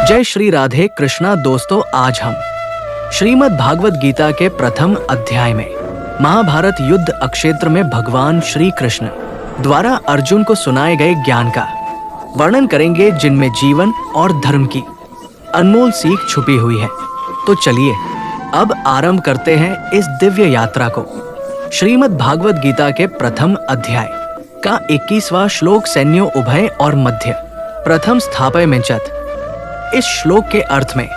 जय श्री राधे कृष्णा। दोस्तों, आज हम श्रीमद् भागवत गीता के प्रथम अध्याय में महाभारत युद्ध अक्षेत्र में भगवान श्री कृष्ण द्वारा अर्जुन को सुनाए गए ज्ञान का वर्णन करेंगे, जिनमें जीवन और धर्म की अनमोल सीख छुपी हुई है। तो चलिए अब आरंभ करते हैं इस दिव्य यात्रा को। श्रीमद् भागवत गीता के प्रथम अध्याय का 21वां श्लोक सैन्यो उभय और मध्य प्रथम स्थापय में चत। इस श्लोक के अर्थ में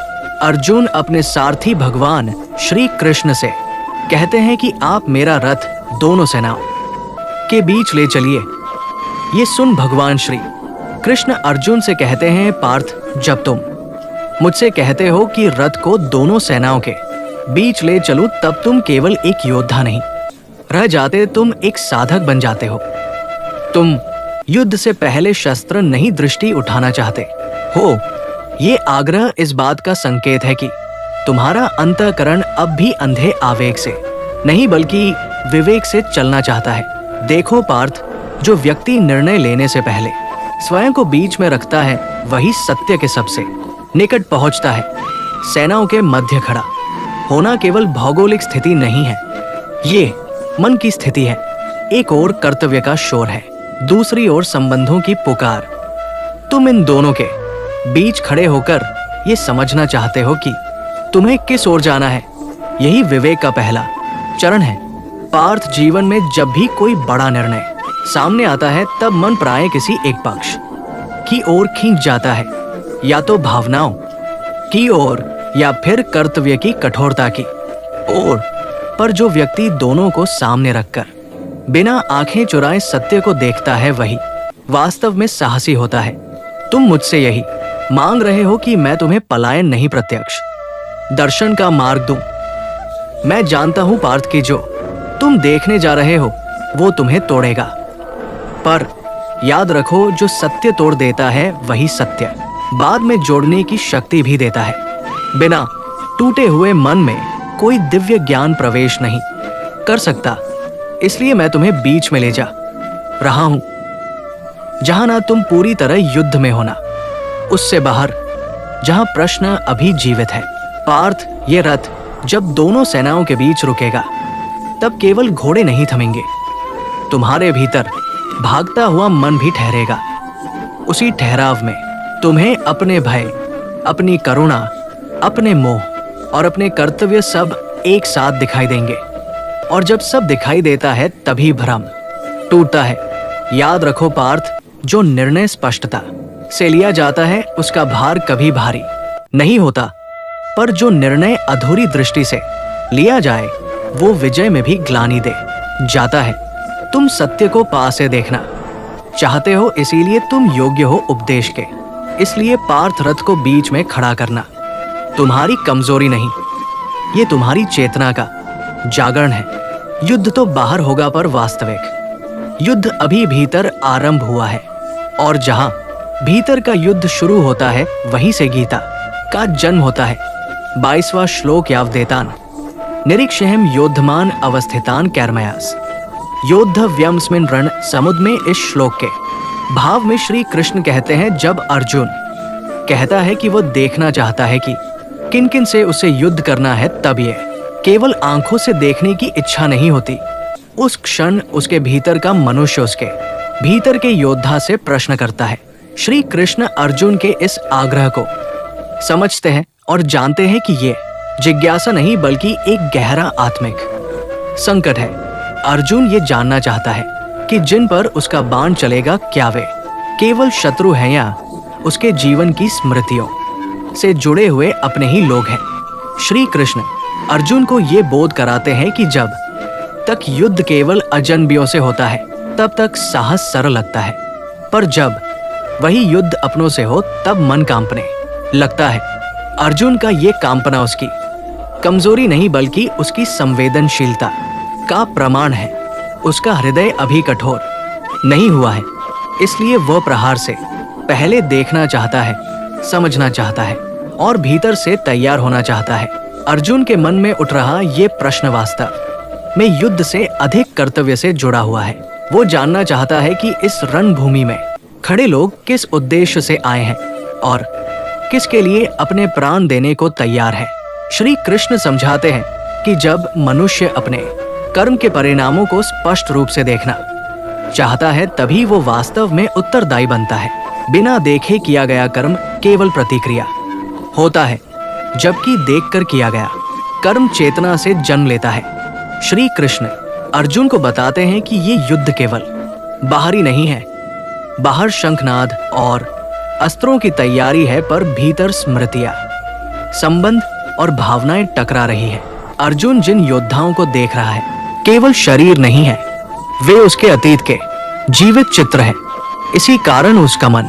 अर्जुन अपने सारथी भगवान श्री कृष्ण से कहते हैं कि आप मेरा रथ दोनों सेनाओं के बीच ले चलिए। ये सुन भगवान श्री कृष्ण अर्जुन से कहते हैं, पार्थ, जब तुम मुझसे कहते हो कि रथ को दोनों सेनाओं के बीच ले चलूं, तब तुम केवल एक योद्धा नहीं रह जाते, तुम एक साधक बन जाते हो। तुम युद्ध से पहले शस्त्र नहीं दृष्टि उठाना चाहते हो। ये आग्रह इस बात का संकेत है कि तुम्हारा अंतःकरण अब भी अंधे आवेग से नहीं बल्कि विवेक से चलना चाहता है। देखो पार्थ, जो व्यक्ति निर्णय लेने से पहले स्वयं को बीच में रखता है वही सत्य के सबसे निकट पहुंचता है। सेनाओं के मध्य खड़ा होना केवल भौगोलिक स्थिति नहीं है, ये मन की स्थिति है। एक ओर कर्तव्य का शोर है, दूसरी ओर संबंधों की पुकार। तुम इन दोनों के बीच खड़े होकर ये समझना चाहते हो कि तुम्हें किस ओर जाना है। यही विवेक का पहला चरण है। पार्थ, जीवन में जब भी कोई बड़ा निर्णय सामने आता है तब मन प्राय किसी एक पक्ष की ओर खींच जाता है, या तो भावनाओं की ओर या फिर कर्तव्य की कठोरता की ओर। पर जो व्यक्ति दोनों को सामने रखकर बिना आंखें चुराए सत्य को देखता है वही वास्तव में साहसी होता है। तुम मुझसे यही मांग रहे हो कि मैं तुम्हें पलायन नहीं प्रत्यक्ष दर्शन का मार्ग दूं। मैं जानता हूं पार्थ कि जो तुम देखने जा रहे हो वो तुम्हें तोड़ेगा, पर याद रखो, जो सत्य तोड़ देता है वही सत्य बाद में जोड़ने की शक्ति भी देता है। बिना टूटे हुए मन में कोई दिव्य ज्ञान प्रवेश नहीं कर सकता। इसलिए मैं तुम्हें बीच में ले जा रहा हूं, जहां ना तुम पूरी तरह युद्ध में होना, उससे बाहर जहां प्रश्न अभी जीवित है। पार्थ, ये रथ जब दोनों सेनाओं के बीच रुकेगा तब केवल घोड़े नहीं थमेंगे, तुम्हारे भीतर भागता हुआ मन भी ठहरेगा। उसी ठहराव में तुम्हें अपने भय, अपनी करुणा, अपने मोह और अपने कर्तव्य सब एक साथ दिखाई देंगे। और जब सब दिखाई देता है तभी भ्रम टूटता है। याद रखो पार्थ, जो निर्णय स्पष्टता से लिया जाता है उसका भार कभी भारी नहीं होता, पर जो निर्णय अधूरी दृष्टि से लिया जाए वो विजय में भी ग्लानि दे जाता है। तुम सत्य को पास से देखना चाहते हो, इसीलिए तुम योग्य हो उपदेश के। इसलिए पार्थ, रथ को बीच में खड़ा करना तुम्हारी कमजोरी नहीं, ये तुम्हारी चेतना का जागरण है। युद्ध तो बाहर होगा, पर वास्तविक युद्ध अभी भीतर आरंभ हुआ है। और जहां भीतर का युद्ध शुरू होता है वहीं से गीता का जन्म होता है। 22वां श्लोक यावदेतान निरीक्षेहम योद्धमान अवस्थितान कैर्मयास योद्धव्यमस्मिन् रण समुद्र में। इस श्लोक के भाव में श्री कृष्ण कहते हैं, जब अर्जुन कहता है कि वो देखना चाहता है कि किन किन से उसे युद्ध करना है, तब ये केवल आंखों से देखने की इच्छा नहीं होती। उस क्षण उसके भीतर का मनुष्य उसके भीतर के योद्धा से प्रश्न करता है। श्री कृष्ण अर्जुन के इस आग्रह को समझते हैं और जानते हैं कि ये जिज्ञासा नहीं बल्कि एक गहरा आत्मिक संकट है। अर्जुन ये जानना चाहता है कि जिन पर उसका बाण चलेगा क्या वे केवल शत्रु हैं या उसके जीवन की स्मृतियों से जुड़े हुए अपने ही लोग हैं। श्री कृष्ण अर्जुन को ये बोध कराते हैं कि जब तक युद्ध केवल अजनबियों से होता है तब तक साहस सरल लगता है, पर जब वही युद्ध अपनों से हो तब मन कांपने लगता है। अर्जुन का ये कांपना उसकी कमजोरी नहीं बल्कि उसकी संवेदनशीलता का प्रमाण है। उसका हृदय अभी कठोर नहीं हुआ है, इसलिए वह प्रहार से पहले देखना चाहता है, समझना चाहता है और भीतर से तैयार होना चाहता है। अर्जुन के मन में उठ रहा ये प्रश्न वास्तव में युद्ध से अधिक कर्तव्य से जुड़ा हुआ है। वो जानना चाहता है कि इस रणभूमि में खड़े लोग किस उद्देश्य से आए हैं और किसके लिए अपने प्राण देने को तैयार है। श्री कृष्ण समझाते हैं कि जब मनुष्य अपने कर्म के परिणामों को स्पष्ट रूप से देखना चाहता है तभी वो वास्तव में उत्तरदायी बनता है। बिना देखे किया गया कर्म केवल प्रतिक्रिया होता है, जबकि देखकर किया गया कर्म चेतना से जन्म लेता है। श्री कृष्ण अर्जुन को बताते हैं कि ये युद्ध केवल बाहरी नहीं है, बाहर शंखनाद और अस्त्रों की तैयारी है, पर भीतर स्मृतियां, संबंध और भावनाएं टकरा रही है। अर्जुन जिन योद्धाओं को देख रहा है केवल शरीर नहीं है, वे उसके अतीत के जीवित चित्र हैं। इसी कारण उसका मन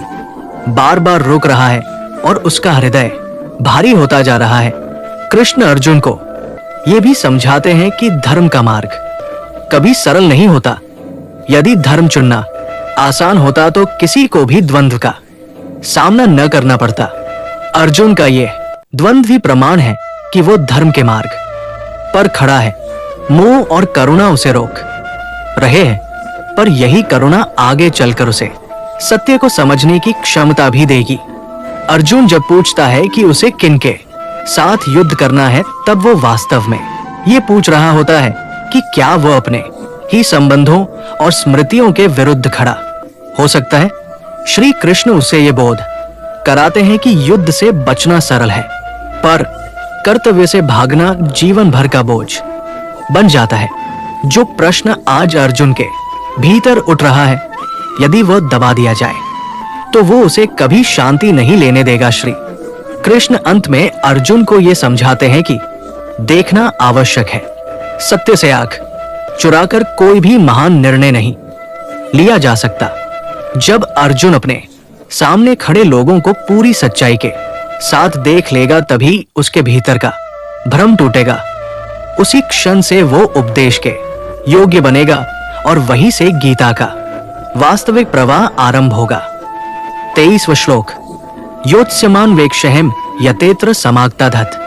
बार बार रुक रहा है और उसका हृदय भारी होता जा रहा है। कृष्ण अर्जुन को ये भी समझाते हैं कि धर्म का मार्ग कभी सरल नहीं होता। यदि धर्म चुनना आसान होता तो किसी को भी द्वंद्व का सामना न करना पड़ता। अर्जुन का ये द्वंद्व ही प्रमाण है कि वो धर्म के मार्ग पर खड़ा है। मोह और करुणा उसे रोक रहे हैं, पर यही करुणा आगे चलकर उसे सत्य को समझने की क्षमता भी देगी। अर्जुन जब पूछता है कि उसे किनके साथ युद्ध करना है, तब वो वास्तव में ये पूछ रहा होता है कि क्या वो अपने ही संबंधों और स्मृतियों के विरुद्ध खड़ा हो सकता है। श्री कृष्ण उसे ये बोध कराते हैं कि युद्ध से बचना सरल है, पर कर्तव्य से भागना जीवन भर का बोझ बन जाता है। जो प्रश्न आज अर्जुन के भीतर उठ रहा है, यदि वह दबा दिया जाए तो वो उसे कभी शांति नहीं लेने देगा। श्री कृष्ण अंत में अर्जुन को ये समझाते हैं कि देखना आवश्यक है। सत्य से आंख चुराकर कोई भी महान निर्णय नहीं लिया जा सकता। जब अर्जुन अपने सामने खड़े लोगों को पूरी सच्चाई के साथ देख लेगा, तभी उसके भीतर का भ्रम टूटेगा। उसी क्षण से वो उपदेश के योग्य बनेगा और वहीं से गीता का वास्तविक प्रवाह आरंभ होगा। 23वां श्लोक। योत्स्यमान वेक्षहम यतेत्र समागता धत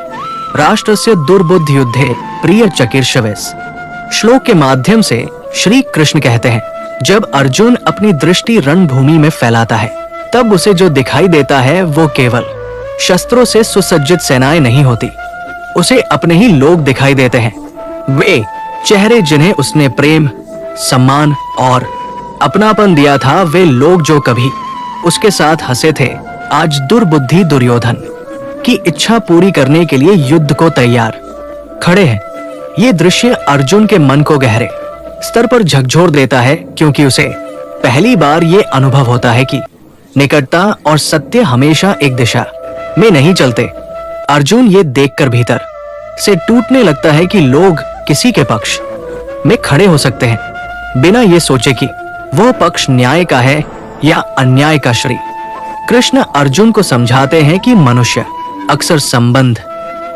राष्ट्रस्य दुर्बुद्धि युद्धे प्रिय चिकीर्षवेस। श्लोक के माध्यम से श्री कृष्ण कहते हैं, जब अर्जुन अपनी दृष्टि रणभूमि में फैलाता है, तब उसे जो दिखाई देता है वो केवल शस्त्रों से सुसज्जित सेनाएं नहीं होती, उसे अपने ही लोग दिखाई देते हैं। वे चेहरे जिन्हें उसने प्रेम, सम्मान और अपनापन दिया था, वे लोग जो कभी उसके साथ हंसे थे, आज दुर्बुद्धि दुर्योधन की इच्छा पूरी करने के लिए युद्ध को तैयार खड़े हैं। ये दृश्य अर्जुन के मन को गहरे स्तर पर झकझोर देता है, क्योंकि उसे पहली बार ये अनुभव होता है कि निकटता और सत्य हमेशा एक दिशा में नहीं चलते। अर्जुन ये देखकर भीतर से टूटने लगता है कि लोग किसी के पक्ष में खड़े हो सकते हैं बिना ये सोचे कि वह पक्ष न्याय का है या अन्याय का। श्री कृष्ण अर्जुन को समझाते हैं कि मनुष्य अक्सर संबंध,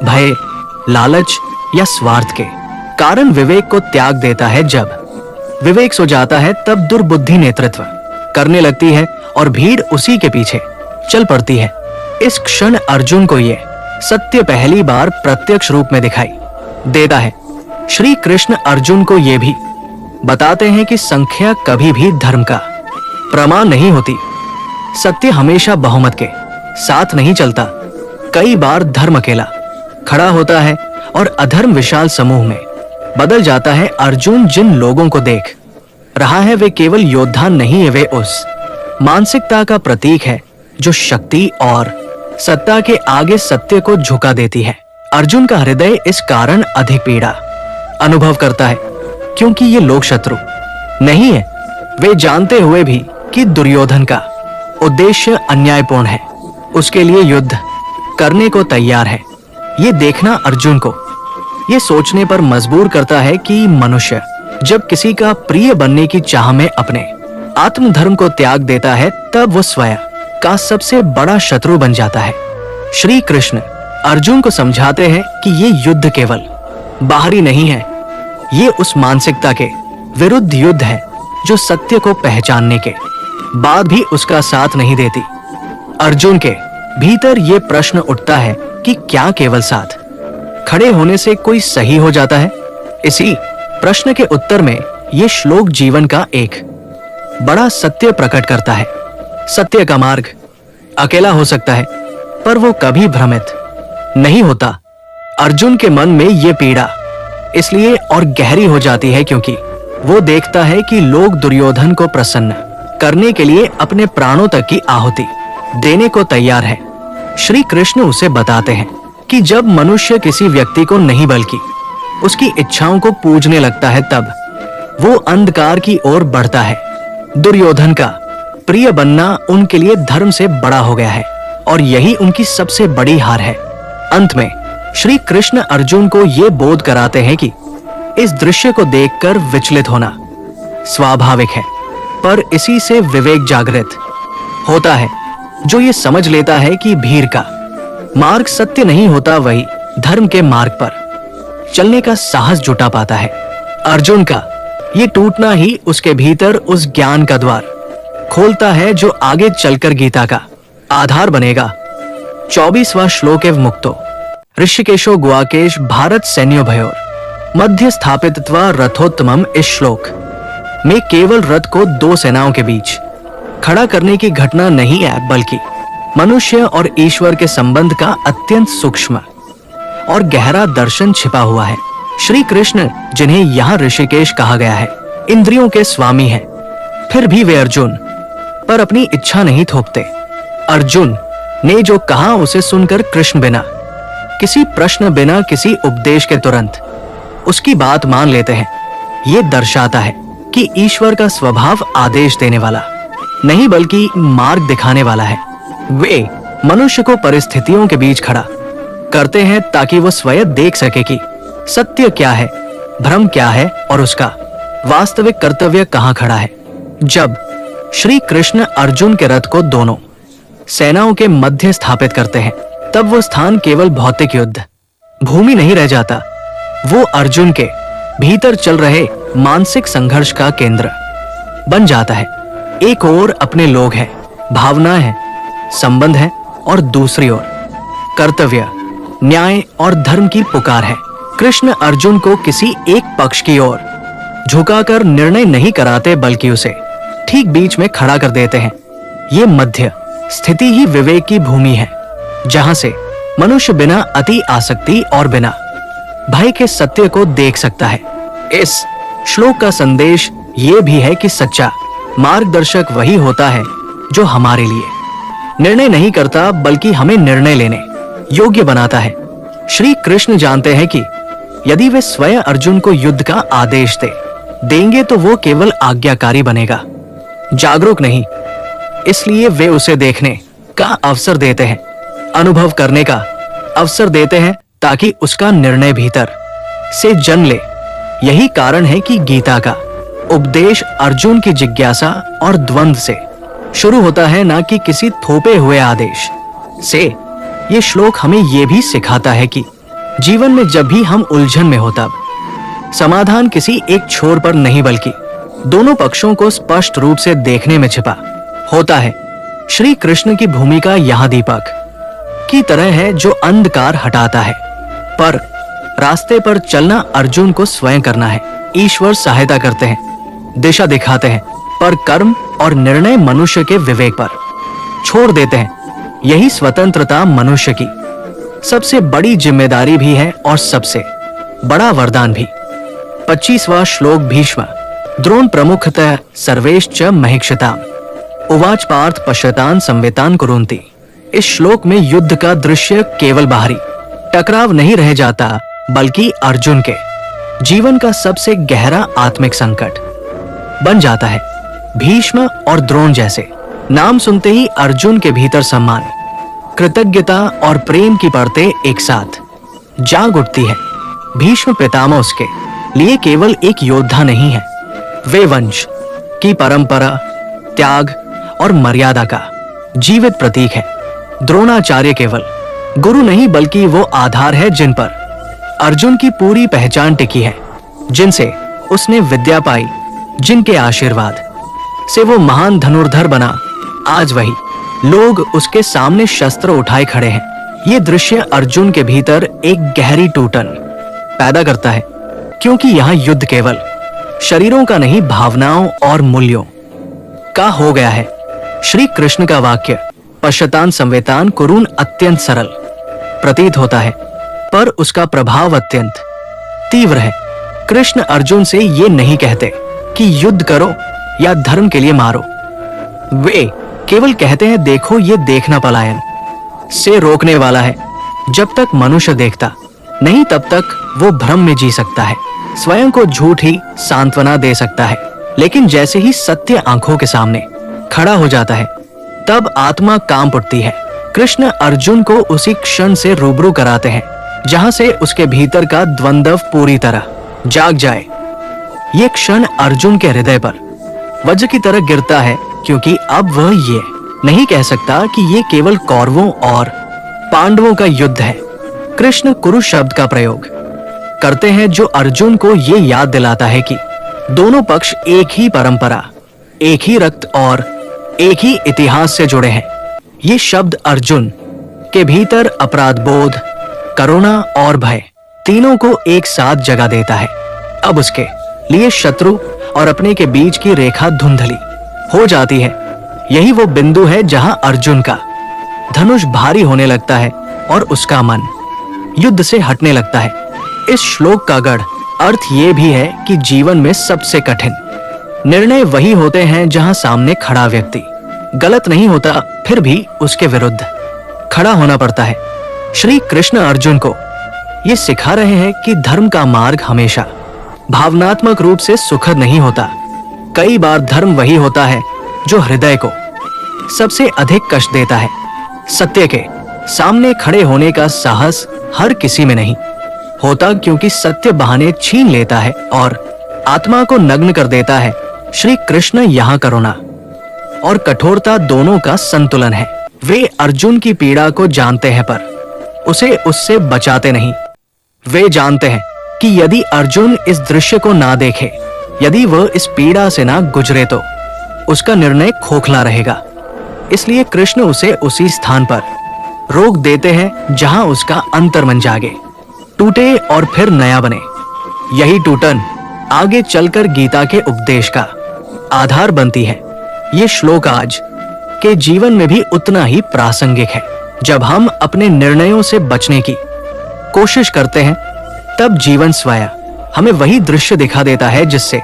भय, लालच या स्वार्थ के कारण विवेक को त्याग देता है। जब विवेक सो जाता है, तब दुर्बुद्धि नेतृत्व करने लगती है और भीड़ उसी के पीछे चल पड़ती है। इस क्षण अर्जुन को ये सत्य पहली बार प्रत्यक्ष रूप में दिखाई देता है। श्री कृष्ण अर्जुन को ये भी बताते हैं कि संख्या कभी भी धर्म का प्रमाण नहीं होती। सत्य हमेशा बहुमत के साथ नहीं चलता। कई बार धर्म अकेला खड़ा होता है और अधर्म विशाल समूह में बदल जाता है। अर्जुन जिन लोगों को देख रहा है, वे केवल योद्धा नहीं है, वे उस मानसिकता का प्रतीक है जो शक्ति और सत्ता के आगे सत्य को झुका देती है। अर्जुन का हृदय इस कारण अधिक पीड़ा अनुभव करता है, क्योंकि ये लोग शत्रु नहीं है। वे जानते हुए भी कि दुर्योधन का उद्देश्य अन्यायपूर्ण है, उसके लिए युद्ध करने को तैयार है। ये देखना अर्जुन को ये सोचने पर मजबूर करता है कि मनुष्य जब किसी का प्रिय बनने की चाह में अपने आत्मधर्म को त्याग देता है, तब वो स्वयं का सबसे बड़ा शत्रु बन जाता है। श्री कृष्ण अर्जुन को समझाते हैं कि ये युद्ध केवल बाहरी नहीं है, ये उस मानसिकता के विरुद्ध युद्ध है जो सत्य को पहचानने के बाद भी उसका साथ नहीं देती। अर्जुन के भीतर ये प्रश्न उठता है कि क्या केवल साथ खड़े होने से कोई सही हो जाता है? इसी प्रश्न के उत्तर में ये श्लोक जीवन का एक बड़ा सत्य प्रकट करता है। सत्य का मार्ग अकेला हो सकता है, पर वो कभी भ्रमित नहीं होता। अर्जुन के मन में ये पीड़ा इसलिए और गहरी हो जाती है क्योंकि वो देखता है कि लोग दुर्योधन को प्रसन्न करने के लिए अपने प्राणों तक की आहुति देने को तैयार है। श्री कृष्ण उसे बताते हैं कि जब मनुष्य किसी व्यक्ति को नहीं बल्कि उसकी इच्छाओं को पूजने लगता है तब वो अंधकार की ओर बढ़ता है। दुर्योधन का प्रिय बनना उनके लिए धर्म से बड़ा हो गया है और यही उनकी सबसे बड़ी हार है। अंत में श्री कृष्ण अर्जुन को ये बोध कराते हैं कि इस दृश्य को देखकर विचलित होना स्वाभाविक है, पर इसी से विवेक जागृत होता है जो ये समझ लेता है कि भीड़ का मार्ग सत्य नहीं होता, वही धर्म के मार्ग पर चलने का साहस जुटा पाता है। अर्जुन का ये टूटना ही उसके भीतर उस ज्ञान का द्वार खोलता है जो आगे चलकर गीता का आधार बनेगा। 24वां श्लोक एव मुक्तो ऋषिकेशो गुआकेश भारत सैन्यो भयोर मध्य स्थापित्वा रथोत्तमम। इस श्लोक में केवल रथ को दो सेनाओं के बीच खड़ा करने की घटना नहीं है, बल्कि मनुष्य और ईश्वर के संबंध का अत्यंत सूक्ष्म और गहरा दर्शन छिपा हुआ है। श्री कृष्ण, जिन्हें यहाँ ऋषिकेश कहा गया है, इंद्रियों के स्वामी हैं, फिर भी वे अर्जुन पर अपनी इच्छा नहीं थोपते। अर्जुन ने जो कहा उसे सुनकर कृष्ण बिना किसी प्रश्न, बिना किसी उपदेश के तुरंत उसकी बात मान लेते हैं। ये दर्शाता है कि ईश्वर का स्वभाव आदेश देने वाला नहीं बल्कि मार्ग दिखाने वाला है। वे मनुष्य को परिस्थितियों के बीच खड़ा करते हैं ताकि वो स्वयं देख सके कि सत्य क्या है, भ्रम क्या है और उसका वास्तविक कर्तव्य कहाँ खड़ा है। जब श्री कृष्ण अर्जुन के रथ को दोनों सेनाओं के मध्य स्थापित करते हैं तब वो स्थान केवल भौतिक युद्ध भूमि नहीं रह जाता, वो अर्जुन के भीतर चल रहे मानसिक संघर्ष का केंद्र बन जाता है। एक ओर अपने लोग हैं, भावनाएं हैं, संबंध है और दूसरी ओर कर्तव्य, न्याय और धर्म की पुकार है। कृष्ण अर्जुन को किसी एक पक्ष की ओर झुकाकर निर्णय नहीं कराते बल्कि उसे ठीक बीच में खड़ा कर देते हैं। ये मध्य स्थिति ही विवेक की भूमि है, जहां से मनुष्य बिना अति आसक्ति और बिना भय के सत्य को देख सकता है। इस श्लोक का संदेश ये भी है कि सच्चा मार्गदर्शक वही होता है जो हमारे लिए निर्णय नहीं करता बल्कि हमें निर्णय लेने योग्य बनाता है। श्री कृष्ण जानते हैं कि यदि वे स्वयं अर्जुन को युद्ध का आदेश देंगे तो वो केवल आज्ञाकारी बनेगा, जागरूक नहीं। इसलिए वे उसे देखने का अवसर देते हैं, अनुभव करने का अवसर देते हैं ताकि उसका निर्णय भीतर से जन ले। यही कारण है कि गीता का उपदेश अर्जुन की जिज्ञासा और द्वंद्व से शुरू होता है, ना कि किसी थोपे हुए आदेश से। ये श्लोक हमें यह भी सिखाता है कि जीवन में जब भी हम उलझन में हो तब समाधान किसी एक छोर पर नहीं बल्कि दोनों पक्षों को स्पष्ट रूप से देखने में छिपा होता है। श्री कृष्ण की भूमिका यहाँ दीपक की तरह है जो अंधकार हटाता है, पर रास्ते पर चलना अर्जुन को स्वयं करना है। ईश्वर सहायता करते हैं, दिशा दिखाते हैं, पर कर्म और निर्णय मनुष्य के विवेक पर छोड़ देते हैं। यही स्वतंत्रता मनुष्य की सबसे बड़ी जिम्मेदारी भी है और सबसे बड़ा वरदान भी। 25वां श्लोक भीष्म द्रोण प्रमुखतः सर्वेश्च महिक्षताम् उवाच पार्थ पश्यतान संवेतान कुरुन्ति। इस श्लोक में युद्ध का दृश्य केवल बाहरी टकराव नहीं रह जाता बल्कि अर्जुन के जीवन का सबसे गहरा आत्मिक संकट बन जाता है। भीष्म और द्रोण जैसे नाम सुनते ही अर्जुन के भीतर सम्मान, कृतज्ञता और प्रेम की परतें एक साथ जाग उठती है। भीष्म पितामह उसके लिए केवल एक योद्धा नहीं है, वे वंश की परंपरा, त्याग और मर्यादा का जीवित प्रतीक है। द्रोणाचार्य केवल गुरु नहीं बल्कि वो आधार है जिन पर अर्जुन की पूरी पहचान टिकी है, जिनसे उसने विद्या पाई, जिनके आशीर्वाद से वो महान धनुर्धर बना। आज वही लोग उसके सामने शस्त्र उठाए खड़े हैं। ये दृश्य अर्जुन के भीतर एक गहरी टूटन पैदा करता है, क्योंकि यहाँ युद्ध केवल शरीरों का नहीं, भावनाओं और मूल्यों का हो गया है। श्री कृष्ण का वाक्य पश्यतान संवेतान कुरून अत्यंत सरल प्रतीत होता है, पर उसका प्रभाव अत्यंत तीव्र है। कृष्ण अर्जुन से ये नहीं कहते कि युद्ध करो या धर्म के लिए मारो। वे केवल कहते हैं देखो ये देखना पलायन से रोकने वाला है। जब तक मनुष्य देखता नहीं तब तक वो भ्रम में जी सकता है, स्वयं को झूठ ही सांत्वना दे सकता है। लेकिन जैसे ही सत्य आंखों के सामने खड़ा हो जाता है तब आत्मा कांप उठती है। कृष्ण अर्जुन को उसी क्षण से रूबरू कराते हैं जहां से उसके भीतर का द्वंद्व पूरी तरह जाग जाए। ये क्षण अर्जुन के हृदय पर वज्र की तरह गिरता है, क्योंकि अब वह ये नहीं कह सकता कि ये केवल कौरवों और पांडवों का युद्ध है। कृष्ण कुरु शब्द का प्रयोग करते हैं जो अर्जुन को ये याद दिलाता है कि दोनों पक्ष एक ही परंपरा, एक ही रक्त और एक ही इतिहास से जुड़े हैं। ये शब्द अर्जुन के भीतर अपराध बोध, करुणा और भय तीनों को एक साथ जगा देता है। अब उसके लिए शत्रु और अपने के बीच की रेखा धुंधली हो जाती है। यही वो बिंदु है जहां अर्जुन का धनुष भारी होने लगता है और उसका मन युद्ध से हटने लगता है। इस श्लोक का गढ़ अर्थ ये भी है कि जीवन में सबसे कठिन निर्णय वही होते हैं जहां सामने खड़ा व्यक्ति गलत नहीं होता, फिर भी उसके विरुद्ध खड़ा होना पड़ता है। श्री कृष्ण अर्जुन को ये सिखा रहे हैं कि धर्म का मार्ग हमेशा भावनात्मक रूप से सुखद नहीं होता। कई बार धर्म वही होता है जो हृदय को सबसे अधिक कष्ट देता है। सत्य के सामने खड़े होने का साहस हर किसी में नहीं होता, क्योंकि सत्य बहाने छीन लेता है और आत्मा को नग्न कर देता है। श्री कृष्ण यहाँ करुणा और कठोरता दोनों का संतुलन है। वे अर्जुन की पीड़ा को जानते हैं पर उसे उससे बचाते नहीं। वे जानते हैं कि यदि अर्जुन इस दृश्य को ना देखे, यदि वह इस पीड़ा से ना गुजरे तो उसका निर्णय खोखला रहेगा। इसलिए कृष्ण उसे उसी स्थान पर रोक देते हैं जहां उसका अंतर्मन जागे, टूटे और फिर नया बने। यही टूटन आगे चलकर गीता के उपदेश का आधार बनती है। ये श्लोक आज के जीवन में भी उतना ही प्रासंगिक है। जब हम अपने निर्णयों से बचने की कोशिश करते हैं तब जीवन स्वयं हमें वही दृश्य दिखा देता है जिससे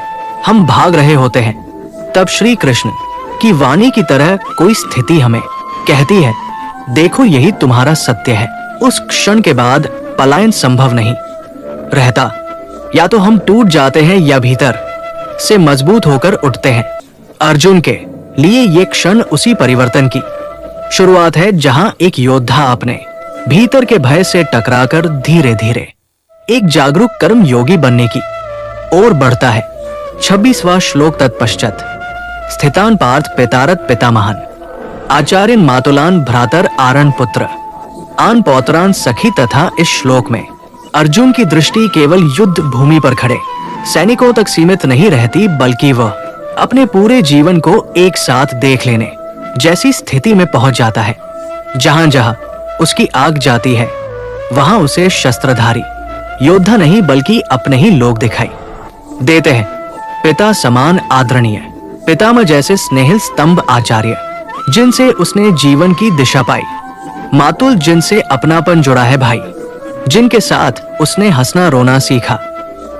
हम भाग रहे होते हैं। तब श्री कृष्ण की वाणी की तरह कोई स्थिति हमें कहती है, देखो यही तुम्हारा सत्य है। उस क्षण के बाद पलायन संभव नहीं रहता। या तो हम टूट जाते हैं या भीतर से मजबूत होकर उठते हैं। अर्जुन के लिए ये क्षण उसी परिवर्तन की शुरुआत है जहां एक योद्धा अपने भीतर के भय से टकराकर धीरे धीरे एक जागरूक कर्म योगी बनने की ओर बढ़ता है। 26वां श्लोक तत्पश्चात स्थितान पार्थ पितारत पितामहन आचार्यन मातुलान भ्रातर आरण पुत्र आन पौत्रान सखी। तथा इस श्लोक में अर्जुन की दृष्टि केवल युद्ध भूमि पर खड़े सैनिकों तक सीमित नहीं रहती, बल्कि वह अपने पूरे जीवन को एक साथ देख लेने जैसी स्थिति में पहुंच जाता है। जहां जहां उसकी आग जाती है वहां उसे शस्त्रधारी योद्धा नहीं बल्कि अपने ही लोग दिखाई देते हैं। पिता समान आदरणीय, पितामह जैसे स्नेहिल स्तंभ आचार्य जिनसे उसने जीवन की दिशा पाई, मातुल जिनसे अपनापन जुड़ा है भाई, जिनके साथ उसने हंसना रोना सीखा,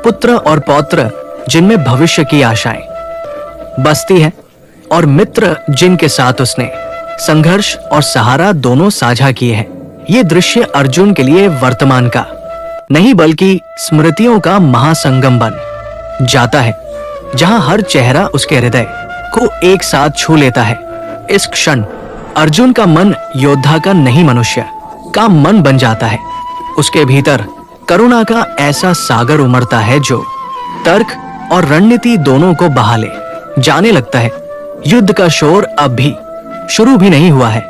पुत्र और पौत्र जिनमें भविष्य की आशाएं बसती है, और मित्र जिनके साथ उसने संघर्ष और सहारा दोनों साझा किए हैं। ये दृश्य अर्जुन के लिए वर्तमान का नहीं बल्कि स्मृतियों का महासंगम बन जाता है, जहां हर चेहरा उसके हृदय को एक साथ छू लेता है। इस क्षण अर्जुन का मन योद्धा का नहीं मनुष्य का मन बन जाता है। उसके भीतर करुणा का ऐसा सागर उमड़ता है जो तर्क और रणनीति दोनों को बहा ले जाने लगता है। युद्ध का शोर अब भी शुरू भी नहीं हुआ है,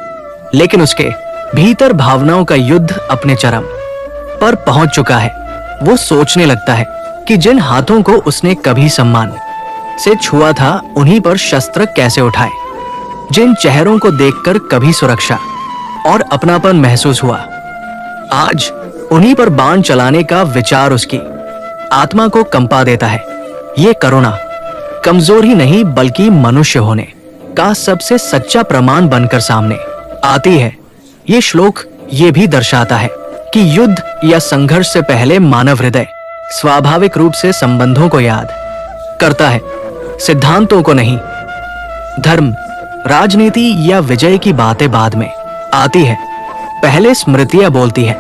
लेकिन उसके भीतर भावनाओं का युद्ध अपने चरम पर पहुंच चुका है। वो सोचने लगता है कि जिन हाथों को उसने कभी सम्मान से छुआ था उन्हीं पर शस्त्र कैसे उठाए, जिन चेहरों को देखकर कभी सुरक्षा और अपनापन महसूस हुआ, आज उन्हीं पर बाण चलाने का विचार उसकी आत्मा को कंपा देता है। ये करुणा कमजोर ही नहीं बल्कि मनुष्य होने का सबसे सच्चा प्रमाण बनकर सामने आती है। ये श्लोक ये भी दर्शाता है कि युद्ध या संघर्ष से पहले मानव हृदय स्वाभाविक रूप से संबंधों को याद करता है, सिद्धांतों को नहीं। धर्म, राजनीति या विजय की बातें बाद में आती है, पहले स्मृतियां बोलती है।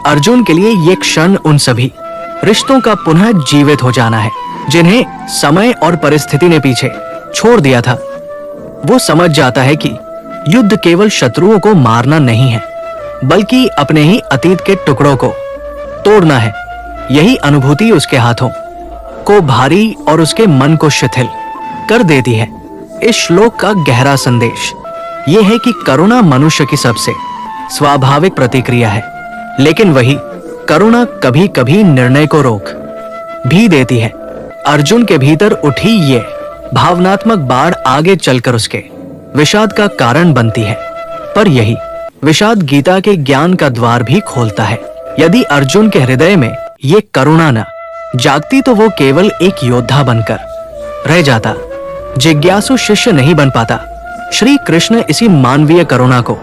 अर्जुन के लिए ये क्षण उन सभी रिश्तों का पुनः जीवित हो जाना है जिन्हें समय और परिस्थिति ने पीछे छोड़ दिया था। वो समझ जाता है कि युद्ध केवल शत्रुओं को मारना नहीं है, बल्कि अपने ही अतीत के टुकड़ों को तोड़ना है। यही अनुभूति उसके हाथों को भारी और उसके मन को शिथिल कर देती है। इस श्लोक का गहरा संदेश यह है कि करुणा मनुष्य की सबसे स्वाभाविक प्रतिक्रिया है, लेकिन वही करुणा कभी कभी निर्णय को रोक भी देती है। अर्जुन के भीतर उठी ये भावनात्मक बाढ़ आगे चलकर उसके विषाद का कारण बनती है, पर यही विषाद गीता के ज्ञान का द्वार भी खोलता है। यदि अर्जुन के हृदय में ये करुणा न जागती तो वो केवल एक योद्धा बनकर रह जाता, जिज्ञासु शिष्य नहीं बन पाता। श्री कृष्ण इसी मानवीय करुणा को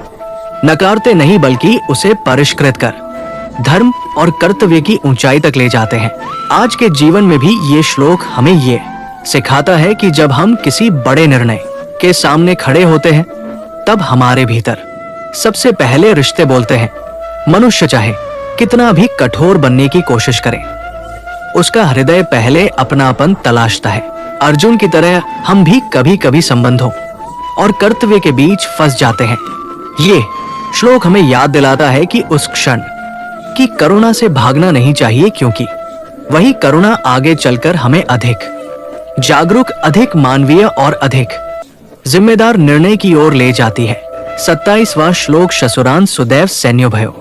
नकारते नहीं बल्कि उसे परिष्कृत कर धर्म और कर्तव्य की ऊंचाई तक ले जाते हैं। आज के जीवन में भी ये श्लोक हमें ये सिखाता है कि जब हम किसी बड़े निर्णय के सामने खड़े होते हैं तब हमारे भीतर सबसे पहले रिश्ते बोलते हैं। मनुष्य चाहे कितना भी कठोर बनने की कोशिश करे, उसका हृदय पहले अपनापन तलाशता है। अर्जुन की तरह हम भी कभी कभी संबंधों और कर्तव्य के बीच फंस जाते हैं। ये श्लोक हमें याद दिलाता है कि उस क्षण की करुणा से भागना नहीं चाहिए, क्योंकि वही करुणा आगे चलकर हमें अधिक जागरूक, अधिक मानवीय और अधिक जिम्मेदार निर्णय की ओर ले जाती है। 27वां श्लोक शसुरान सुदैव सैन्यो भयो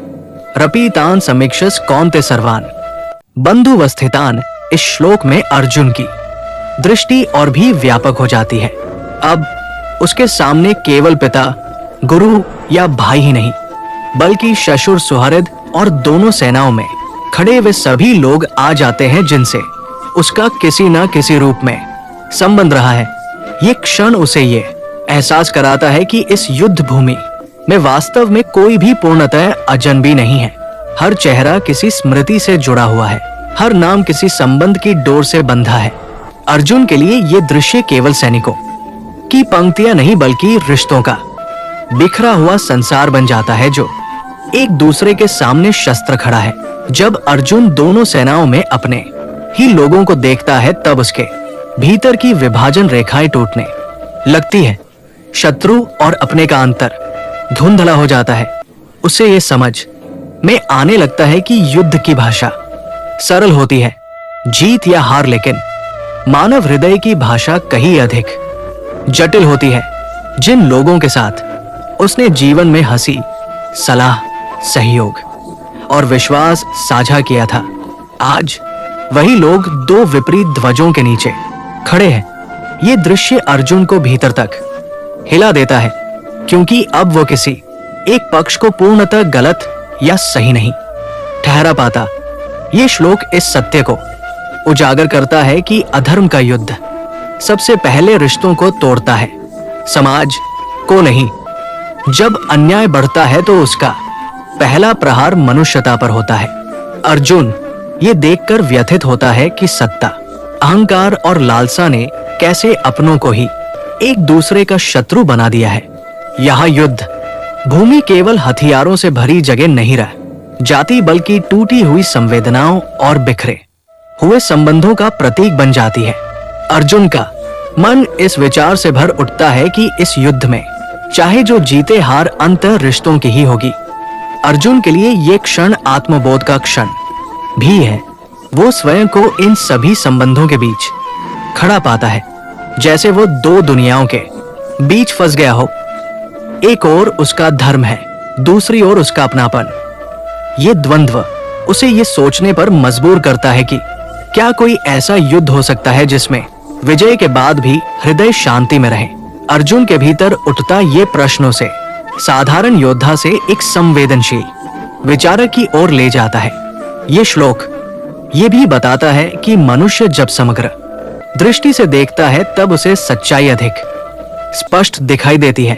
रपीतान समीक्षस कौन्ते सर्वान बंधुवस्थितान। इस श्लोक में अर्जुन की दृष्टि और भी व्यापक हो जाती है। अब उसके सामने केवल पिता, गुरु या भाई ही नहीं, बल्कि ससुर, सुहृद और दोनों सेनाओं में खड़े वे सभी लोग आ जाते हैं जिनसे उसका किसी न किसी रूप में संबंध रहा है। ये क्षण उसे ये एहसास कराता है कि इस युद्ध भूमि में वास्तव में कोई भी पूर्णतः अजनबी नहीं है। हर चेहरा किसी स्मृति से जुड़ा हुआ है, हर नाम किसी संबंध की डोर से बंधा है। अर्जुन के लिए ये दृश्य केवल सैनिकों की पंक्तियां नहीं बल्कि रिश्तों का बिखरा हुआ संसार बन जाता है जो एक दूसरे के सामने शस्त्र खड़ा है। जब अर्जुन दोनों सेनाओं में अपने ही लोगों को देखता है तब उसके भीतर की विभाजन रेखाएं टूटने लगती है। शत्रु और अपने का अंतर धुंधला हो जाता है। उसे ये समझ में आने लगता है कि युद्ध की भाषा सरल होती है, जीत या हार, लेकिन मानव हृदय की भाषा कहीं अधिक जटिल होती है। जिन लोगों के साथ उसने जीवन में हंसी, सलाह, सहयोग और विश्वास साझा किया था, आज वही लोग दो विपरीत ध्वजों के नीचे खड़े हैं। ये दृश्य अर्जुन को भीतर तक हिला देता है, क्योंकि अब वो किसी एक पक्ष को पूर्णतः गलत या सही नहीं ठहरा पाता। ये श्लोक इस सत्य को उजागर करता है कि अधर्म का युद्ध सबसे पहले रिश्तों को तोड़ता है, समाज को नहीं। जब अन्याय बढ़ता है तो उसका पहला प्रहार मनुष्यता पर होता है। अर्जुन ये देखकर व्यथित होता है कि सत्ता, अहंकार और लालसा ने कैसे अपनों को ही एक दूसरे का शत्रु बना दिया है। यह युद्ध भूमि केवल हथियारों से भरी जगह नहीं रह जाती, बल्कि टूटी हुई संवेदनाओं और बिखरे हुए संबंधों का प्रतीक बन जाती है। अर्जुन का मन इस विचार से भर उठता है कि इस युद्ध में चाहे जो जीते हार अंतः रिश्तों की ही होगी। अर्जुन के लिए ये क्षण आत्मबोध का क्षण भी है। वो स्वयं को इन सभी संबंधों के बीच खड़ा पाता है, जैसे वो दो दुनियाओं के बीच फंस गया हो। एक ओर उसका धर्म है, दूसरी ओर उसका अपनापन। ये द्वंद्व उसे ये सोचने पर मजबूर करता है कि क्या कोई ऐसा युद्ध हो सकता है जिसमें विजय के बाद भी हृदय शांति में रहे। अर्जुन के भीतर उठता ये प्रश्नों से साधारण योद्धा से एक संवेदनशील विचारक की ओर ले जाता है। ये श्लोक ये भी बताता है कि मनुष्य जब समग्र दृष्टि से देखता है तब उसे सच्चाई अधिक स्पष्ट दिखाई देती है।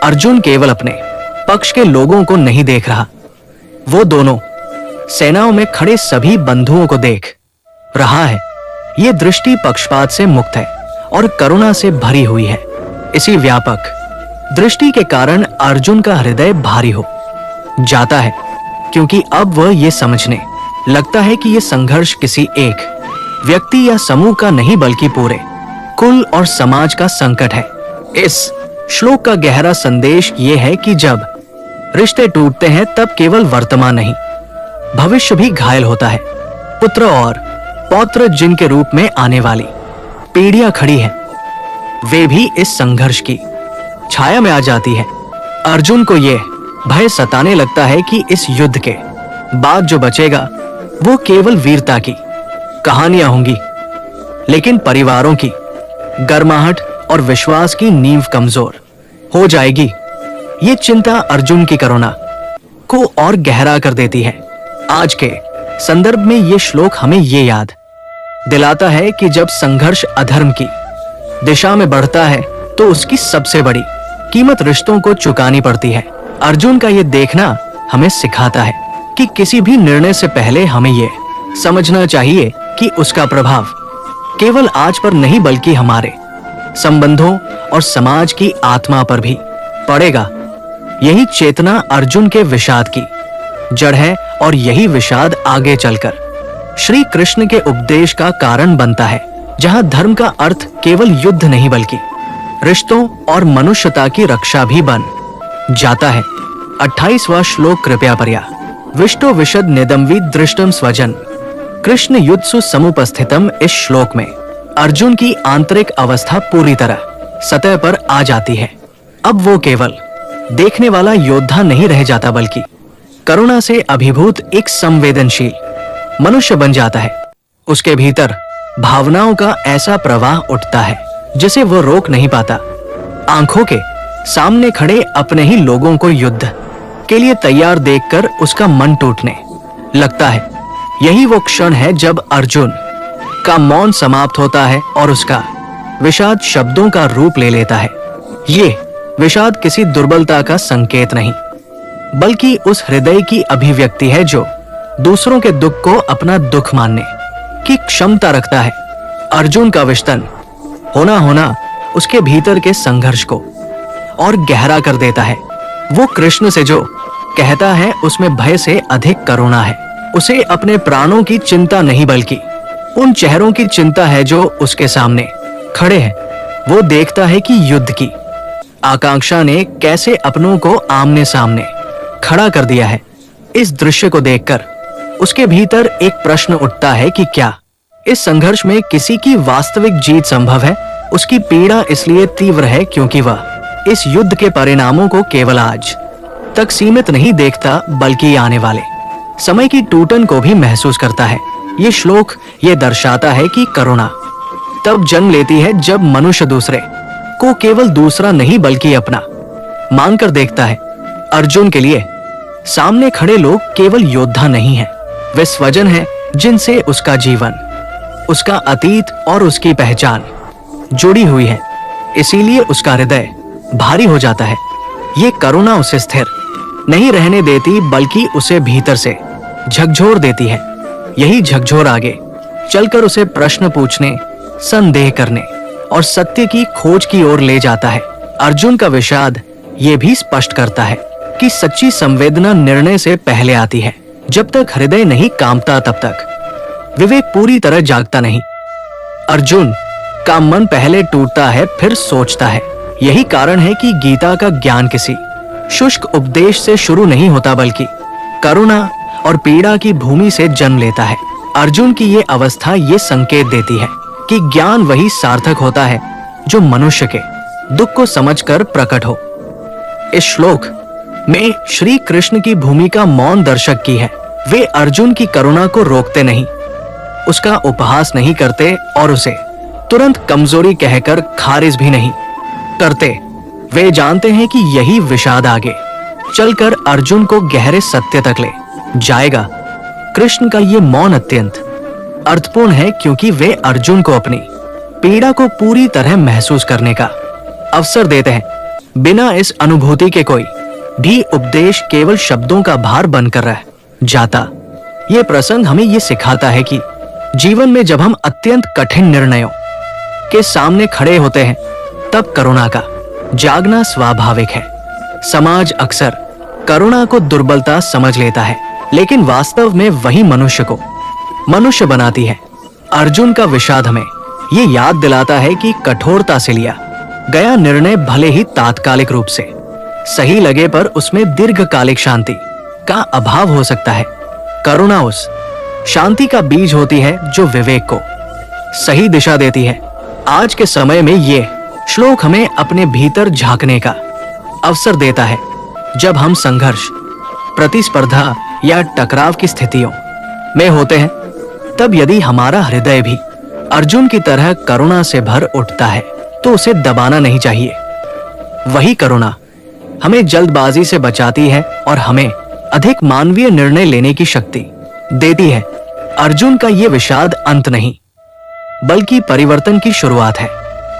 अर्जुन केवल अपने पक्ष के लोगों को नहीं देख रहा, वो दोनों सेनाओं में खड़े सभी बंधुओं को देख रहा है। ये दृष्टि पक्षपात से मुक्त है और करुणा से भरी हुई है। इसी व्यापक दृष्टि के कारण अर्जुन का हृदय भारी हो जाता है, क्योंकि अब वह ये समझने लगता है कि यह संघर्ष किसी एक व्यक्ति या समूह का नहीं बल्कि पूरे कुल और समाज का संकट है। इस श्लोक का गहरा संदेश ये है कि जब रिश्ते टूटते हैं तब केवल वर्तमान नहीं, भविष्य भी घायल होता है। पुत्र और पौत्र जिनके रूप में आने वाली पीढ़ियां खड़ी हैं, वे भी इस संघर्ष की छाया में आ जाती है। अर्जुन को यह भय सताने लगता है कि इस युद्ध के बाद जो बचेगा वो केवल वीरता की कहानियां होंगी, लेकिन परिवारों की गर्माहट और विश्वास की नींव कमजोर हो जाएगी। ये चिंता अर्जुन की करुणा को और गहरा कर देती है। आज के संदर्भ में ये श्लोक हमें ये याद दिलाता है कि जब संघर्ष अधर्म की दिशा में बढ़ता है तो उसकी सबसे बड़ी कीमत रिश्तों को चुकानी पड़ती है। अर्जुन का ये देखना हमें सिखाता है कि किसी भी निर्णय से पहले हमें ये समझना चाहिए कि उसका प्रभाव केवल आज पर नहीं बल्कि हमारे संबंधों और समाज की आत्मा पर भी पड़ेगा। यही चेतना अर्जुन के विषाद की जड़ है और यही विषाद आगे चलकर श्री कृष्ण के उपदेश का कारण बनता है, जहां धर्म का अर्थ केवल युद्ध नहीं बल्कि रिश्तों और मनुष्यता की रक्षा भी बन जाता है। 28वां श्लोक कृपया पर्या विष्टो विशद निदम्वी दृष्टम स्वजन कृष्ण युत्सु समुपस्थितम। इस श्लोक में अर्जुन की आंतरिक अवस्था पूरी तरह सतह पर आ जाती है। अब वो केवल देखने वाला योद्धा नहीं रह जाता बल्कि करुणा से अभिभूत एक संवेदनशील मनुष्य बन जाता है। उसके भीतर भावनाओं का ऐसा प्रवाह उठता है जिसे वो रोक नहीं पाता। आंखों के सामने खड़े अपने ही लोगों को युद्ध के लिए तैयार देखकर उसका मन टूटने लगता है। यही वो क्षण है जब अर्जुन का मौन समाप्त होता है और उसका विषाद शब्दों का रूप ले लेता है। ये विषाद किसी दुर्बलता का संकेत नहीं बल्कि उस हृदय की अभिव्यक्ति है जो दूसरों के दुख को अपना दुख मानने की क्षमता रखता है। अर्जुन का विस्तन होना उसके भीतर के संघर्ष को और गहरा कर देता है। वो कृष्ण से जो कहता है उसमें भय से अधिक करुणा है। उसे अपने प्राणों की चिंता नहीं बल्कि उन चेहरों की चिंता है जो उसके सामने खड़े हैं। वो देखता है कि युद्ध की आकांक्षा ने कैसे अपनों को आमने सामने खड़ा कर दिया है। इस दृश्य को देखकर उसके भीतर एक प्रश्न उठता है कि क्या इस संघर्ष में किसी की वास्तविक जीत संभव है। उसकी पीड़ा इसलिए तीव्र है क्योंकि वह इस युद्ध के परिणामों को केवल आज तक सीमित नहीं देखता बल्कि आने वाले समय की टूटन को भी महसूस करता है। ये श्लोक ये दर्शाता है कि करुणा तब जन्म लेती है जब मनुष्य दूसरे को केवल दूसरा नहीं बल्कि अपना मानकर देखता है। अर्जुन के लिए सामने खड़े लोग केवल योद्धा नहीं हैं, वे स्वजन हैं जिनसे उसका जीवन, उसका अतीत और उसकी पहचान जुड़ी हुई है। इसीलिए उसका हृदय भारी हो जाता है। ये करुणा उसे स्थिर नहीं रहने देती बल्कि उसे भीतर से झकझोर देती है। यही झकझोर आगे चलकर उसे प्रश्न पूछने, संदेह करने और सत्य की खोज की ओर ले जाता है। अर्जुन का विषाद ये भी स्पष्ट करता है कि सच्ची संवेदना निर्णय से पहले आती है। जब तक हृदय नहीं कांपता तब तक विवेक पूरी तरह जागता नहीं। अर्जुन का मन पहले टूटता है फिर सोचता है। यही कारण है कि गीता का ज्ञान किसी शुष्क उपदेश से शुरू नहीं होता बल्कि करुणा और पीड़ा की भूमि से जन्म लेता है। अर्जुन की ये अवस्था ये संकेत देती है कि ज्ञान वही सार्थक होता है जो मनुष्य के दुख को समझकर प्रकट हो। इस श्लोक में श्री कृष्ण की भूमिका मौन दर्शक की है। वे अर्जुन की करुणा को रोकते नहीं, उसका उपहास नहीं करते और उसे तुरंत कमजोरी कहकर खारिज भी नहीं करते। वे जानते हैं कि यही विषाद आगे चलकर अर्जुन को गहरे सत्य तक ले जाएगा। कृष्ण का ये मौन अत्यंत अर्थपूर्ण है क्योंकि वे अर्जुन को अपनी पीड़ा को पूरी तरह महसूस करने का अवसर देते हैं। बिना इस अनुभूति के कोई भी उपदेश केवल शब्दों का भार बनकर रह जाता। ये प्रसंग हमें ये सिखाता है कि जीवन में जब हम अत्यंत कठिन निर्णयों के सामने खड़े होते हैं, तब करुणा का जागना स्वाभाविक है। समाज अक्सर करुणा को दुर्बलता समझ लेता है, लेकिन वास्तव में वही मनुष्य को मनुष्य बनाती है। अर्जुन का विषाद हमें ये याद दिलाता है कि कठोरता से लिया गया निर्णय भले ही तात्कालिक रूप से सही लगे, पर उसमें दीर्घकालिक शांति का अभाव हो सकता है। करुणा उस शांति का बीज होती है जो विवेक को सही दिशा देती है। आज के समय में ये श्लोक हमें अपने भीतर झांकने का अवसर देता है। जब हम संघर्ष, प्रतिस्पर्धा या टकराव की स्थितियों में होते हैं, तब यदि हमारा हृदय भी अर्जुन की तरह करुणा से भर उठता है, तो उसे दबाना नहीं चाहिए। वही करुणा हमें जल्दबाजी से बचाती है और हमें अधिक मानवीय निर्णय लेने की शक्ति देती है। अर्जुन का ये विषाद अंत नहीं, बल्कि परिवर्तन की शुरुआत है।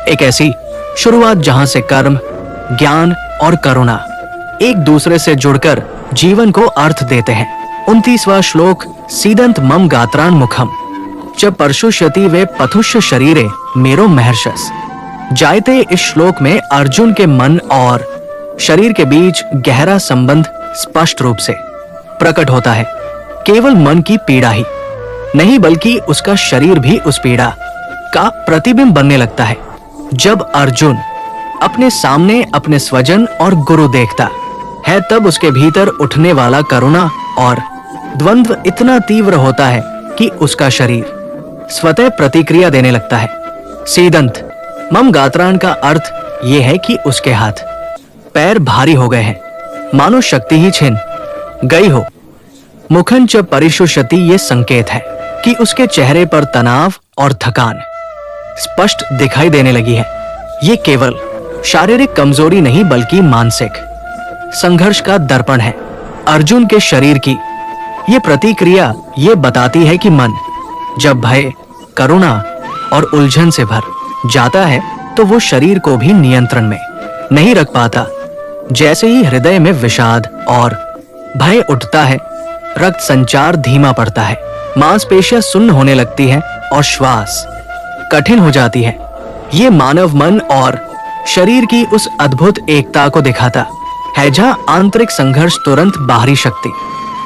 एक ऐसी शुरुआत जहां से कर्म, ज्ञान और करुणा एक दूसरे से जुड़कर जीवन को अर्थ देते हैं। 29वां श्लोक, सीदंत मम गात्रान मुखम च परशुष्यति वे पथुष्य शरीरे मेरो महर्षस। जायते इस श्लोक में अर्जुन के मन और शरीर के बीच गहरा संबंध स्पष्ट रूप से प्रकट होता है। केवल मन की पीड़ा ही नहीं, बल्कि उसका शरीर भी उस पीड़ा का प्रतिबिंब बनने लगता है। जब अर्जुन अपने सामने अपने स्वजन और गुरु देखता है, तब उसके भीतर उठने वाला करुणा और द्वंद्व इतना तीव्र होता है कि उसका शरीर स्वतः प्रतिक्रिया देने लगता है। सीदंत मम गात्रान का अर्थ यह है कि उसके हाथ पैर भारी हो गए हैं, मानो शक्ति ही छिन गई हो। मुखन च परिशुष्यति ये संकेत है कि उसके चेहरे पर तनाव और थकान स्पष्ट दिखाई देने लगी है। ये केवल शारीरिक कमजोरी नहीं, बल्कि मानसिक संघर्ष का दर्पण है। अर्जुन के शरीर की ये प्रतिक्रिया ये बताती है कि मन जब भय, करुणा और उलझन से भर जाता है, तो वो शरीर को भी नियंत्रण में नहीं रख पाता। जैसे ही हृदय में विषाद और भय उठता है, रक्त संचार धीमा पड़ता है, मांसपेशियां सुन्न होने लगती हैं और श्वास कठिन हो जाती है। ये मानव मन और शरीर की उस अद्भुत एकता को दिखाता है जहां आंतरिक संघर्ष तुरंत बाहरी शक्ति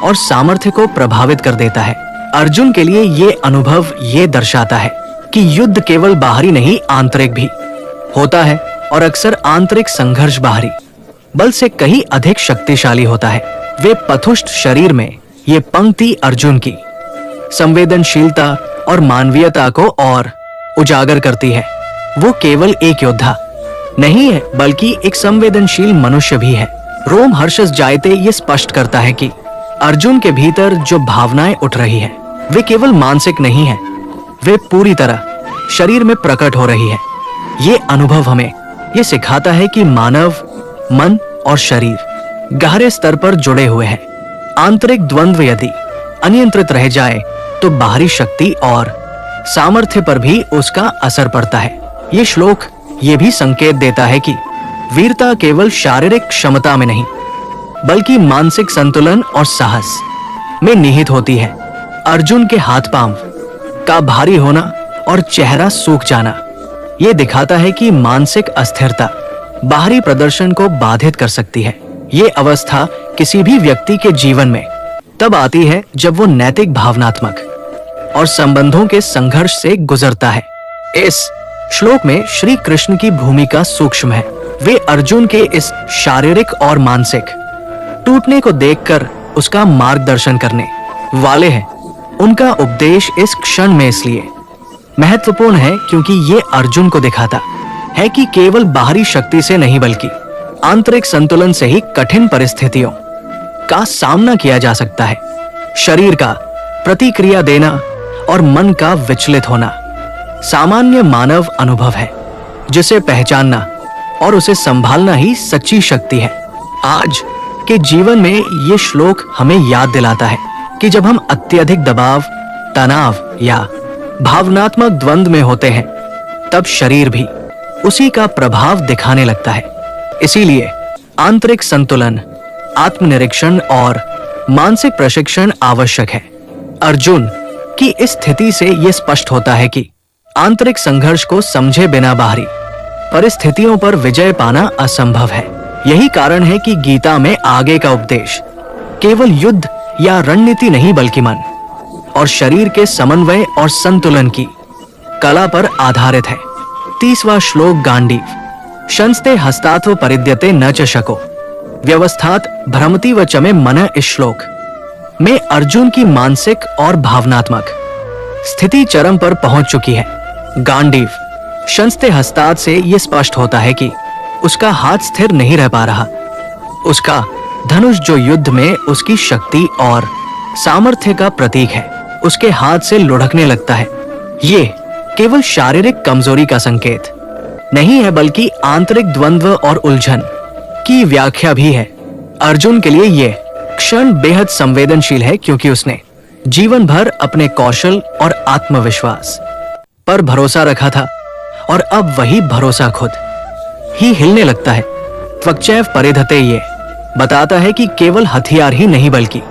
और सामर्थ्य को प्रभावित कर देता है। अर्जुन के लिए ये अनुभव ये दर्शाता है कि युद्ध केवल बाहरी नहीं, आंतरिक भी होता है, और अक्सर आंतरिक संघर्ष बाहरी बल से कहीं अधिक शक्तिशाली होता है। वे पथुष्ट शरीर में ये पंक्ति अर्जुन की संवेदनशीलता और मानवीयता को और उजागर करती है। वो केवल एक योद्धा नहीं है, बल्कि एक संवेदनशील मनुष्य भी है। रोम हर्षस जायते ये स्पष्ट करता है कि अर्जुन के भीतर जो भावनाएं उठ रही है, वे केवल मानसिक नहीं है, वे पूरी तरह शरीर में प्रकट हो रही है। ये अनुभव हमें ये सिखाता है कि मानव मन और शरीर गहरे स्तर पर जुड़े हुए हैं। आंतरिक द्वंद्व यदि अनियंत्रित रह जाए, तो बाहरी शक्ति और सामर्थ्य पर भी उसका असर पड़ता है। ये श्लोक ये भी संकेत देता है कि वीरता केवल शारीरिक क्षमता में नहीं, बल्कि मानसिक संतुलन और साहस में निहित होती है। अर्जुन के हाथ पांव का भारी होना और चेहरा सूख जाना ये दिखाता है कि मानसिक अस्थिरता बाहरी प्रदर्शन को बाधित कर सकती है। ये अवस्था किसी भी व्यक्ति के जीवन में तब आती है जब वो नैतिक, भावनात्मक और संबंधों के संघर्ष से गुजरता है। इस श्लोक में श्री कृष्ण की भूमिका सूक्ष्म है। वे अर्जुन के इस शारीरिक और मानसिक टूटने को देखकर उसका मार्गदर्शन करने वाले हैं। उनका उपदेश इस क्षण में इसलिए महत्वपूर्ण है क्योंकि ये अर्जुन को दिखाता है कि केवल बाहरी शक्ति से नहीं, बल्कि आंतरिक संतुलन से ही कठिन परिस्थितियों का सामना किया जा सकता है। शरीर का प्रतिक्रिया देना और मन का विचलित होना सामान्य मानव अनुभव है, जिसे पहचानना और उसे संभालना ही सच्ची शक्ति है। आज के जीवन में ये श्लोक हमें याद दिलाता है कि जब हम अत्यधिक दबाव, तनाव या भावनात्मक द्वंद्व में होते हैं, तब शरीर भी उसी का प्रभाव दिखाने लगता है। इसीलिए आंतरिक संतुलन आत्मनिरीक्षण और मानसिक प्रशिक्षण आवश्यक है। अर्जुन की इस स्थिति से यह स्पष्ट होता है कि आंतरिक संघर्ष को समझे बिना बाहरी परिस्थितियों पर विजय पाना असंभव है। यही कारण है कि गीता में आगे का उपदेश केवल युद्ध या रणनीति नहीं बल्कि मन और शरीर के समन्वय और संतुलन की कला पर आधारित है। 30वां श्लोक गांडीव शंस्ते हस्तात्व परिद्यते न च शको व्यवस्थात भ्रमति व च में मन। इस श्लोक में अर्जुन की मानसिक और भावनात्मक स्थिति चरम पर पहुंच चुकी है। गांडीव शंस्ते हस्तात् से यह स्पष्ट होता है कि उसका हाथ स्थिर नहीं रह पा रहा। उसका धनुष जो युद्ध में उसकी शक्ति और सामर्थ्य का प्रतीक है, उसके हाथ से लुढ़कने लगता है। ये केवल शारीरिक कमजोरी का संकेत नहीं है बल्कि आंतरिक द्वंद्व और उलझन की व्याख्या भी है। अर्जुन के लिए यह क्षण बेहद संवेदनशील है क्योंकि उसने जीवन भर अपने कौशल और आत्मविश्वास पर भरोसा रखा था और अब वही भरोसा खुद ही हिलने लगता है। त्वक्चैव परिधते ये बताता है कि केवल हथियार ही नहीं बल्कि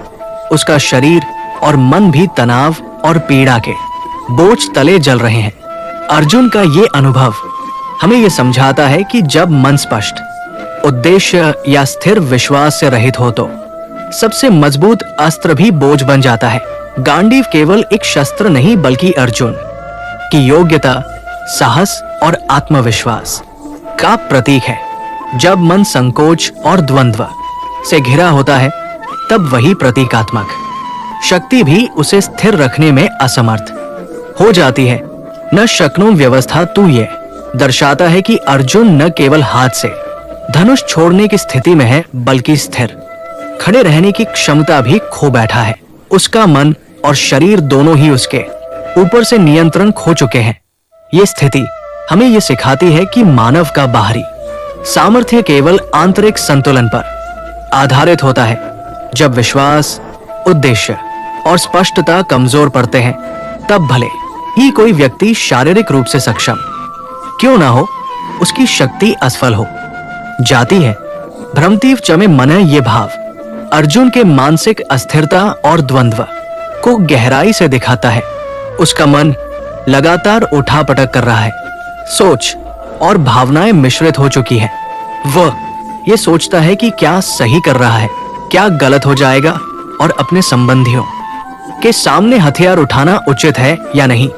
उसका शरीर और मन भी तनाव और पीड़ा के बोझ तले जल रहे हैं। अर्जुन का ये अनुभव हमें ये समझाता है कि जब मन स्पष्ट उद्देश्य या स्थिर विश्वास से रहित हो तो सबसे मजबूत अस्त्र भी बोझ बन जाता है। गांडीव केवल एक शस्त्र नहीं बल्कि अर्जुन की योग्यता, साहस और आत्मविश्वास का प्रतीक है। जब मन संकोच और द्वंद्व से घिरा होता है तब वही प्रतीकात्मक शक्ति भी उसे स्थिर रखने में असमर्थ हो जाती है। न शक्नो व्यवस्था तू ये दर्शाता है कि अर्जुन न केवल हाथ से धनुष छोड़ने की स्थिति में है बल्कि स्थिर खड़े रहने की क्षमता भी खो बैठा है। उसका मन और शरीर दोनों ही उसके ऊपर से नियंत्रण खो चुके हैं। ये स्थिति हमें ये सिखाती है कि मानव का बाहरी सामर्थ्य केवल आंतरिक संतुलन पर आधारित होता है। जब विश्वास, उद्देश्य और स्पष्टता कमजोर पड़ते हैं तब भले ही कोई व्यक्ति शारीरिक रूप से सक्षम क्यों ना हो, उसकी शक्ति असफल हो जाती है। भ्रमतीव च में मन ये भाव अर्जुन के मानसिक अस्थिरता और द्वंद्व को गहराई से दिखाता है। उसका मन लगातार उठापटक कर रहा है, सोच और भावनाएं मिश्रित हो चुकी हैं। वह ये सोचता है कि क्या सही कर रहा है, क्या गलत हो जाएगा और अपने संबंधियों के सामने हथियार उठाना उचित है या नहीं।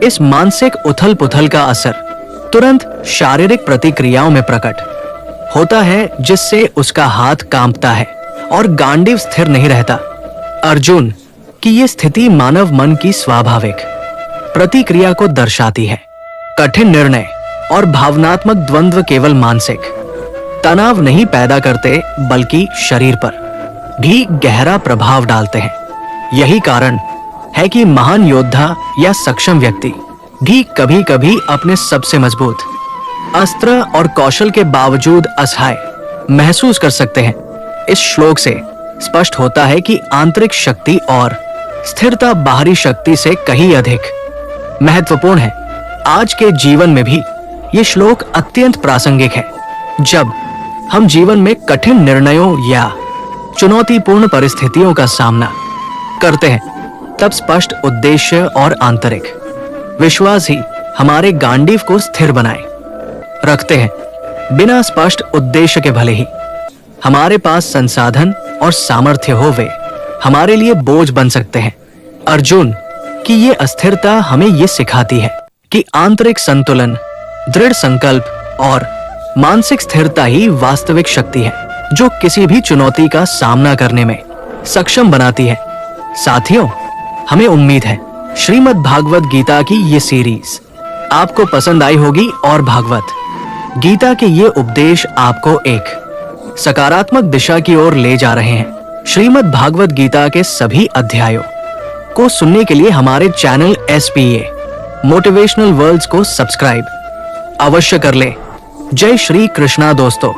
इस मानसिक उथल पुथल का असर तुरंत शारीरिक प्रतिक्रियाओं में प्रकट होता है जिससे उसका हाथ कांपता है और गांडीव स्थिर नहीं रहता। अर्जुन की ये स्थिति मानव मन की स्वाभाविक प्रतिक्रिया को दर्शाती है। कठिन निर्णय और भावनात्मक द्वंद्व केवल मानसिक तनाव नहीं पैदा करते बल्कि शरीर पर भी गहरा प्रभाव डालते हैं। यही कारण है कि महान योद्धा या सक्षम व्यक्ति भी कभी-कभी अपने सबसे मजबूत अस्त्र और कौशल के बावजूद असहाय महसूस कर सकते हैं। इस श्लोक से स्पष्ट होता है कि आंतरिक शक्ति और स्थिरता बाहरी शक्ति से कहीं अधिक महत्वपूर्ण है। आज के जीवन में भी ये श्लोक अत्यंत प्रासंगिक है। जब हम जीवन में कठिन निर्णयों या चुनौतीपूर्ण परिस्थितियों का सामना करते हैं तब स्पष्ट उद्देश्य और आंतरिक विश्वास ही हमारे गांडीव को स्थिर बनाए रखते हैं। बिना स्पष्ट उद्देश्य के भले ही हमारे पास संसाधन और सामर्थ्य हो, वे हमारे लिए बोझ बन सकते हैं। अर्जुन की ये अस्थिरता हमें ये सिखाती है कि आंतरिक संतुलन, दृढ़ संकल्प और मानसिक स्थिरता ही वास्तविक शक्ति है जो किसी भी चुनौती का सामना करने में सक्षम बनाती है। साथियों, हमें उम्मीद है श्रीमद् भागवत गीता की ये सीरीज आपको पसंद आई होगी और भागवत गीता के ये उपदेश आपको एक सकारात्मक दिशा की ओर ले जा रहे हैं। श्रीमद् भागवत गीता के सभी अध्यायों को सुनने के लिए हमारे चैनल SPA मोटिवेशनल वर्ल्ड्स को सब्सक्राइब अवश्य कर ले। जय श्री कृष्णा दोस्तों।